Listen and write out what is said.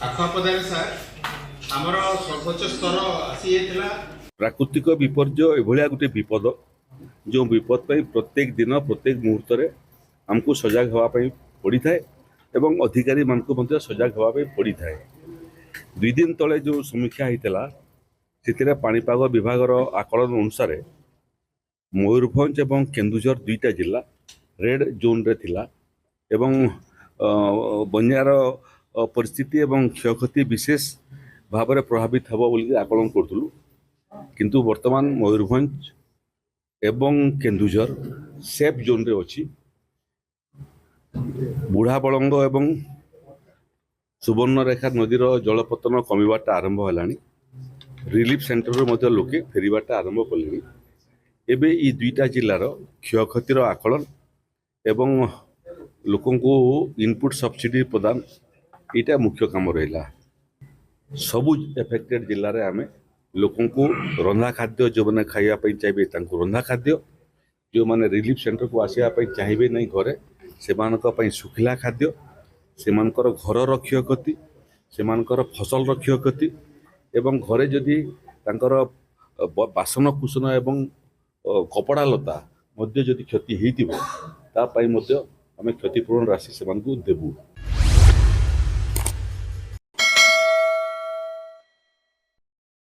ଆଖୁଆପଦାରେ sir ଆମର ସର୍ବୋଚ୍ଚ ସ୍ତର ଆସିଯାଇଥିଲା। ପ୍ରାକୃତିକ ବିପର୍ଯ୍ୟୟ ଏଭଳିଆ ଗୋଟେ ବିପଦ ଯେଉଁ ବିପଦ ପାଇଁ ପ୍ରତ୍ୟେକ ଦିନ ପ୍ରତ୍ୟେକ ମୁହୂର୍ତ୍ତରେ ଆମକୁ ସଜାଗ ହେବା ପାଇଁ ପଡ଼ିଥାଏ ଏବଂ ଅଧିକାରୀମାନଙ୍କୁ ମଧ୍ୟ ସଜାଗ ହେବା ପାଇଁ ପଡ଼ିଥାଏ। 2 ଦିନ ତଳେ ଯେଉଁ ସମୀକ୍ଷା ହେଇଥିଲା ସେଥିରେ ପାଣିପାଗ ବିଭାଗର ଆକଳନ ଅନୁସାରେ ମୟୂରଭଞ୍ଜ ଏବଂ କେନ୍ଦୁଝର ଦୁଇଟା ଜିଲ୍ଲା ରେଡ୍ ଜୋନ୍ରେ ଥିଲା ଏବଂ ବନ୍ୟାର ପରିସ୍ଥିତି ଏବଂ କ୍ଷୟକ୍ଷତି ବିଶେଷ ଭାବରେ ପ୍ରଭାବିତ ହେବ ବୋଲି ଆକଳନ କରୁଥିଲୁ। କିନ୍ତୁ ବର୍ତ୍ତମାନ ମୟୂରଭଞ୍ଜ ଏବଂ କେନ୍ଦୁଝର ସେଫ୍ ଜୋନ୍ରେ ଅଛି। ବୁଢ଼ାବଳଙ୍ଗ ଏବଂ ସୁବର୍ଣ୍ଣରେଖା ନଦୀର ଜଳପତନ କମିବାଟା ଆରମ୍ଭ ହେଲାଣି। ରିଲିଫ୍ ସେଣ୍ଟରରୁ ମଧ୍ୟ ଲୋକେ ଫେରିବାଟା ଆରମ୍ଭ କଲେଣି। ଏବେ ଏଇ ଦୁଇଟା ଜିଲ୍ଲାର କ୍ଷୟକ୍ଷତିର ଆକଳନ ଏବଂ ଲୋକଙ୍କୁ ଇନପୁଟ୍ ସବସିଡି ପ୍ରଦାନ ଏଇଟା ମୁଖ୍ୟ କାମ ରହିଲା। ସବୁ ଏଫେକ୍ଟେଡ୍ ଜିଲ୍ଲାରେ ଆମେ ଲୋକଙ୍କୁ ରନ୍ଧା ଖାଦ୍ୟ ଯେଉଁମାନେ ଖାଇବା ପାଇଁ ଚାହିଁବେ ତାଙ୍କୁ ରନ୍ଧା ଖାଦ୍ୟ, ଯେଉଁମାନେ ରିଲିଫ୍ ସେଣ୍ଟରକୁ ଆସିବା ପାଇଁ ଚାହିଁବେ ନାହିଁ ଘରେ ସେମାନଙ୍କ ପାଇଁ ଶୁଖିଲା ଖାଦ୍ୟ, ସେମାନଙ୍କର ଘରର କ୍ଷୟକ୍ଷତି, ସେମାନଙ୍କର ଫସଲର କ୍ଷୟକ୍ଷତି ଏବଂ ଘରେ ଯଦି ତାଙ୍କର ବାସନକୁସନ ଏବଂ କପଡ଼ା ଲତା ମଧ୍ୟ ଯଦି କ୍ଷତି ହେଇଥିବ ତା ପାଇଁ ମଧ୍ୟ ଆମେ କ୍ଷତିପୂରଣ ରାଶି ସେମାନଙ୍କୁ ଦେବୁ।